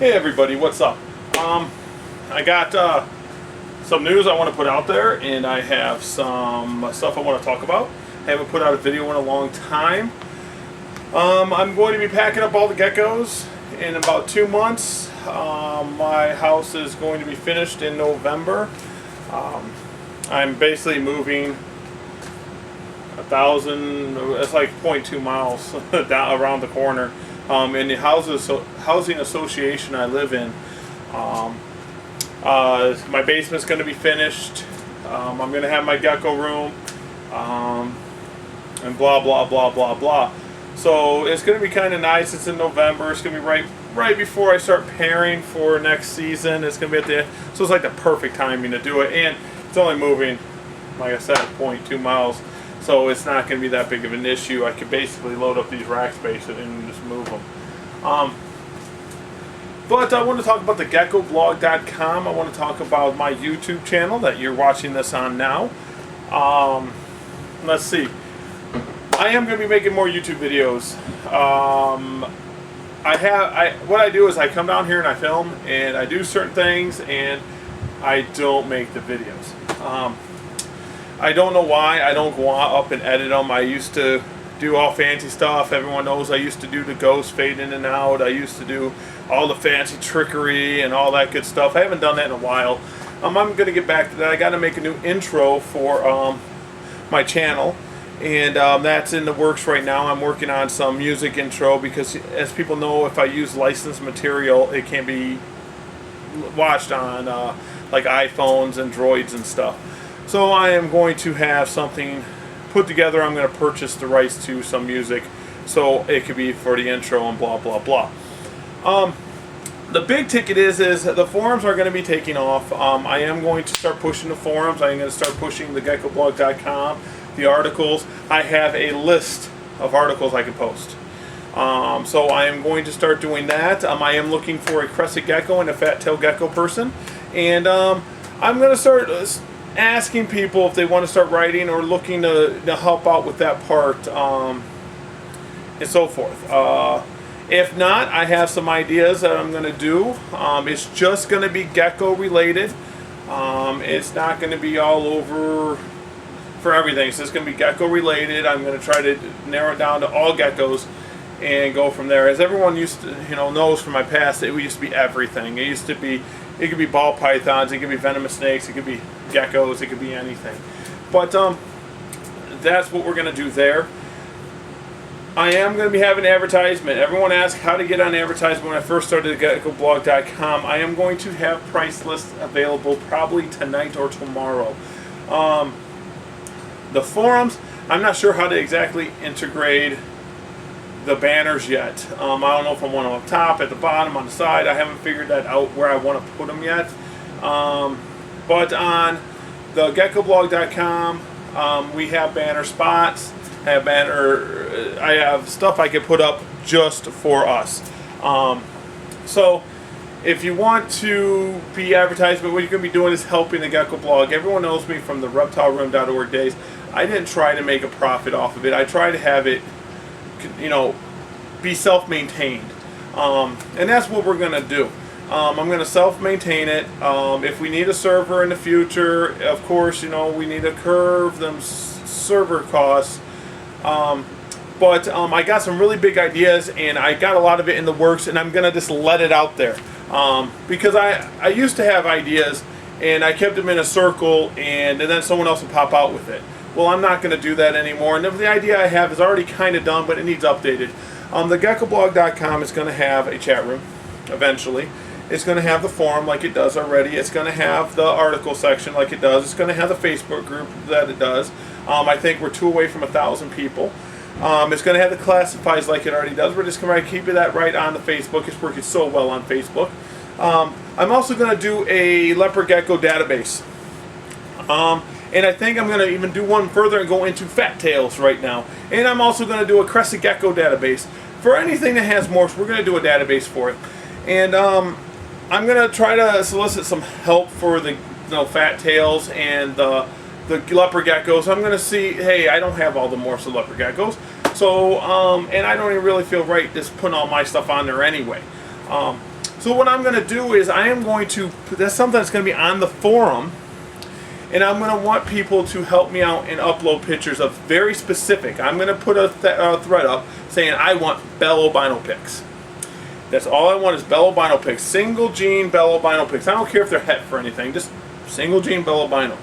Hey everybody, what's up? I got some news I want to put out there, and I have some stuff I want to talk about. I haven't put out a video in a long time. I'm going to be packing up all the geckos in about 2 months. My house is going to be finished in November. I'm basically moving 1,000, it's like 0.2 miles down around the corner. In the housing association I live in, my basement's going to be finished. I'm going to have my gecko room, and blah blah blah blah blah. So it's going to be kind of nice. It's in November. It's going to be right before I start pairing for next season. It's going to be at the so it's like the perfect timing to do it, and it's only moving, like I said, 0.2 miles. So it's not going to be that big of an issue. I could basically load up these rack spaces and just move them. But I want to talk about the geckoblog.com. I want to talk about my YouTube channel that you're watching this on now. Let's see. I am going to be making more YouTube videos. What I do is I come down here and I film and I do certain things and I don't make the videos. I don't know why. I don't go up and edit them. I used to do all fancy stuff. Everyone knows I used to do the ghost fade in and out. I used to do all the fancy trickery and all that good stuff. I haven't done that in a while. I'm going to get back to that. I got to make a new intro for my channel, and that's in the works right now. I'm working on some music intro because, as people know, if I use licensed material, it can be watched on like iPhones and Droids and stuff. So I am going to have something put together. I'm going to purchase the rights to some music so it could be for the intro and blah blah blah. The big ticket is the forums are going to be taking off. I am going to start pushing the forums. I am going to start pushing the geckoblog.com, the articles. I have a list of articles I can post. So I am going to start doing that. I am looking for a crested gecko and a fat tail gecko person, and I'm going to start asking people if they want to start writing or looking to help out with that part, and so forth. If not, I have some ideas that I'm going to do. It's just going to be gecko related. It's not going to be all over for everything. So it's going to be gecko related. I'm going to try to narrow it down to all geckos and go from there. As everyone used to, knows from my past, it used to be everything. It could be ball pythons, it could be venomous snakes, it could be geckos, it could be anything. But that's what we're going to do there. I am going to be having advertisement. Everyone asked how to get on advertisement when I first started geckoblog.com. I am going to have price lists available probably tonight or tomorrow. The forums, I'm not sure how to exactly integrate the banners yet. I don't know if I want them up top, at the bottom, on the side. I haven't figured that out where I want to put them yet. But on the geckoblog.com, we have banner spots. I have stuff I can put up just for us. So if you want to be advertised, but what you're going to be doing is helping the Gecko blog. Everyone knows me from the reptileroom.org days. I didn't try to make a profit off of it. I try to have it, be self-maintained. And that's what we're going to do. I'm going to self-maintain it. If we need a server in the future, of course, we need to curve them server costs. But I got some really big ideas, and I got a lot of it in the works, and I'm going to just let it out there. Because I used to have ideas, and I kept them in a circle, and then someone else would pop out with it. Well, I'm not going to do that anymore, and the idea I have is already kind of done, but it needs updated. The geckoblog.com is going to have a chat room eventually. It's going to have the forum like it does already. It's going to have the article section like it does. It's going to have the Facebook group that it does. I think we're 2 away from 1,000 people. It's going to have the classifieds like it already does. We're just going to keep that right on the Facebook. It's working so well on Facebook. I'm also going to do a leopard gecko database. And I think I'm going to even do one further and go into fat tails right now. And I'm also going to do a crested gecko database. For anything that has morphs, we're going to do a database for it. And I'm going to try to solicit some help for the fat tails and the leopard geckos. I'm going to see, hey, I don't have all the morphs of leopard geckos. So, and I don't even really feel right just putting all my stuff on there anyway. So what I'm going to do is that's something that's going to be on the forum, and I'm going to want people to help me out and upload pictures of very specific. I'm going to put a thread up saying I want bell albino pics. That's all I want is bell albino pics, single gene bell albino pics. I don't care if they're het for anything, just single gene bell albino.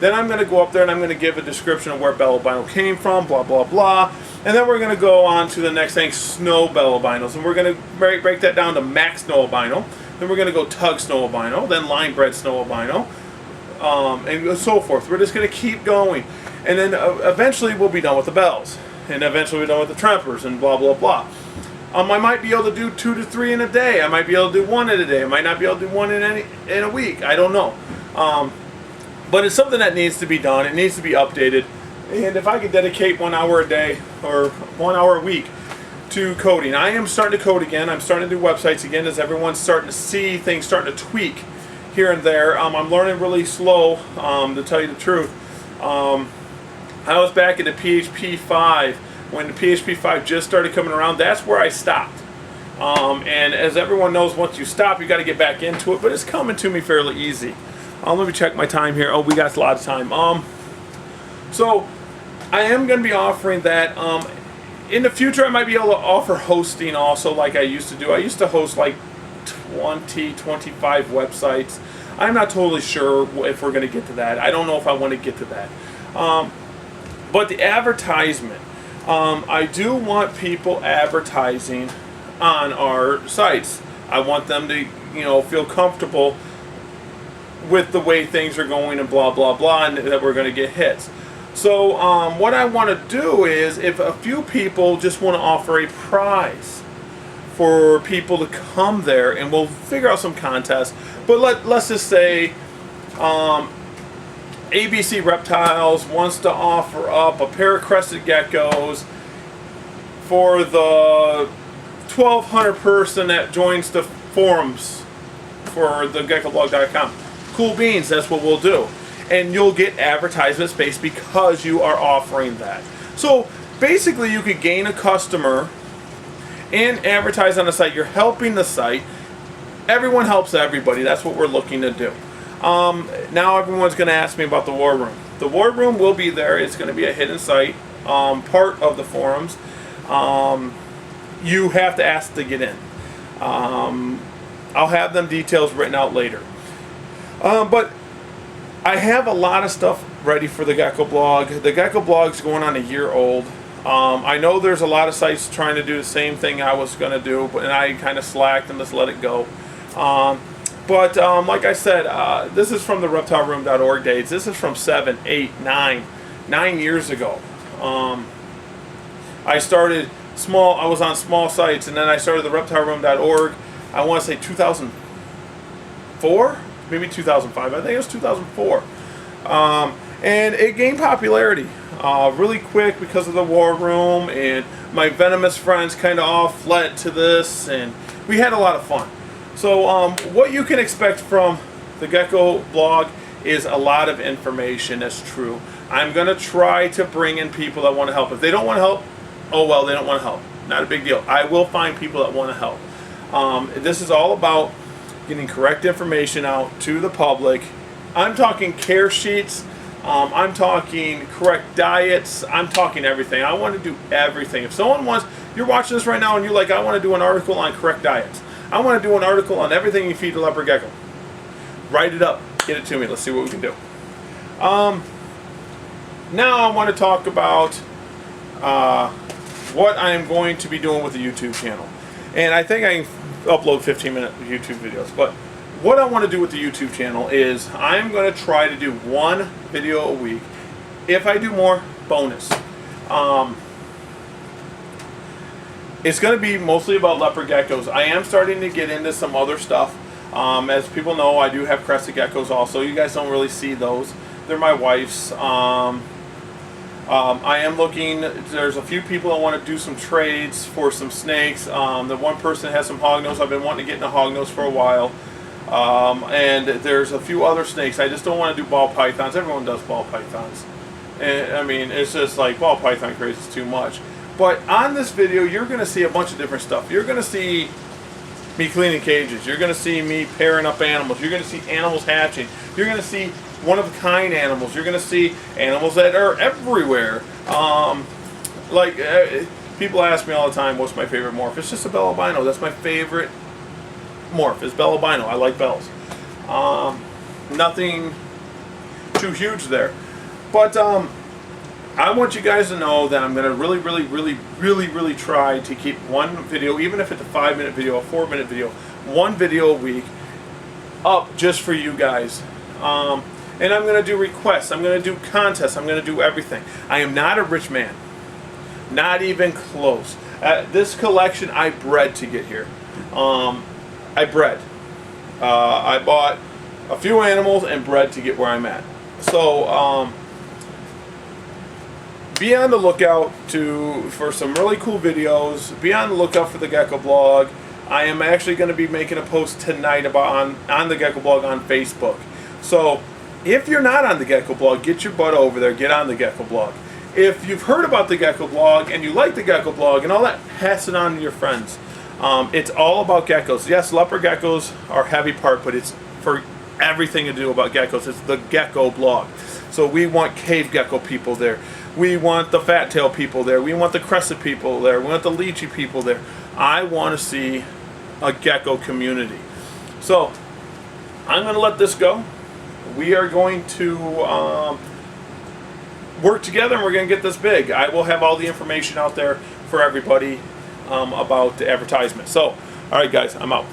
Then I'm going to go up there and I'm going to give a description of where bell albino came from, blah, blah, blah. And then we're going to go on to the next thing, snow bell albinos. And we're going to break that down to max snow albino. Then we're going to go tug snow albino, then line bred snow albino, and so forth. We're just going to keep going. And then eventually we'll be done with the bells. And eventually we'll be done with the trampers and blah, blah, blah. I might be able to do 2 to 3 in a day. I might be able to do 1 in a day. I might not be able to do 1 in a week. I don't know. But it's something that needs to be done. It needs to be updated. And if I could dedicate 1 hour a day or 1 hour a week to coding. I am starting to code again. I'm starting to do websites again as everyone's starting to see things starting to tweak here and there. I'm learning really slow, to tell you the truth. I was back in the PHP 5 when the PHP 5 just started coming around. That's where I stopped. And as everyone knows, once you stop, you got to get back into it. But it's coming to me fairly easy. Let me check my time here. Oh, we got a lot of time. So I am going to be offering that. In the future, I might be able to offer hosting also like I used to do. I used to host like 20, 25 websites. I'm not totally sure if we're going to get to that. I don't know if I want to get to that. But the advertisement, I do want people advertising on our sites. I want them to, feel comfortable with the way things are going and blah, blah, blah, and that we're going to get hits. So what I want to do is, if a few people just want to offer a prize for people to come there, and we'll figure out some contests. But let's just say ABC Reptiles wants to offer up a pair of crested geckos for the 1,200 person that joins the forums for the geckoblog.com. Cool beans, that's what we'll do. And you'll get advertisement space because you are offering that. So basically you could gain a customer and advertise on the site. You're helping the site. Everyone helps everybody. That's what we're looking to do. Now everyone's going to ask me about the war room. The war room will be there. It's going to be a hidden site, part of the forums. You have to ask to get in. I'll have them details written out later. But I have a lot of stuff ready for the Gecko blog. The Gecko blog's going on 1 year old. I know there's a lot of sites trying to do the same thing I was going to do, and I kind of slacked and just let it go. But like I said, this is from the reptileroom.org days. This is from 7, 8, 9 years ago. I started small. I was on small sites, and then I started the reptileroom.org. I want to say 2004, maybe 2005. I think it was 2004. And it gained popularity really quick because of the war room, and my venomous friends kind of all fled to this, and we had a lot of fun. So what you can expect from the Gecko blog is a lot of information. That's true. I'm going to try to bring in people that want to help. If they don't want to help, oh well, they don't want to help. Not a big deal. I will find people that want to help. This is all about getting correct information out to the public. I'm talking care sheets. I'm talking correct diets. I'm talking everything. I want to do everything. If someone wants, you're watching this right now and you're like, I want to do an article on correct diets. I want to do an article on everything you feed a leopard gecko. Write it up. Get it to me. Let's see what we can do. Now I want to talk about what I am going to be doing with the YouTube channel. And I think I can upload 15-minute YouTube videos. But what I want to do with the YouTube channel is I'm going to try to do 1 video a week. If I do more, bonus. It's going to be mostly about leopard geckos. I am starting to get into some other stuff. As people know, I do have crested geckos also. You guys don't really see those. They're my wife's. I am looking, there's a few people that want to do some trades for some snakes. The one person has some hognose. I've been wanting to get into hognose for a while. And there's a few other snakes. I just don't want to do ball pythons. Everyone does ball pythons. And I mean, it's just like ball python craze is too much. But on this video, you're going to see a bunch of different stuff. You're going to see me cleaning cages. You're going to see me pairing up animals. You're going to see animals hatching. You're going to see one-of-a-kind animals. You're going to see animals that are everywhere. People ask me all the time, what's my favorite morph? It's just a bell albino. That's my favorite morph, is bell albino. I like bells. Nothing too huge there. But I want you guys to know that I'm going to really try to keep one video, even if it's a 5-minute video, a 4-minute video, one video a week up just for you guys. And I'm going to do requests. I'm going to do contests. I'm going to do everything. I am not a rich man. Not even close. This collection I bred to get here. I bred. I bought a few animals and bred to get where I'm at. So be on the lookout for some really cool videos. Be on the lookout for the Gecko blog. I am actually going to be making a post tonight about on the Gecko blog on Facebook. So if you're not on the Gecko blog, get your butt over there. Get on the Gecko blog. If you've heard about the Gecko blog and you like the Gecko blog and all that, pass it on to your friends. It's all about geckos. Yes, leopard geckos are a heavy part, but it's for everything to do about geckos. It's the Gecko blog. So we want cave gecko people there. We want the fat tail people there. We want the crescent people there. We want the lychee people there. I want to see a gecko community. So I'm going to let this go. We are going to work together and we're going to get this big. I will have all the information out there for everybody about the advertisement. So, all right guys, I'm out.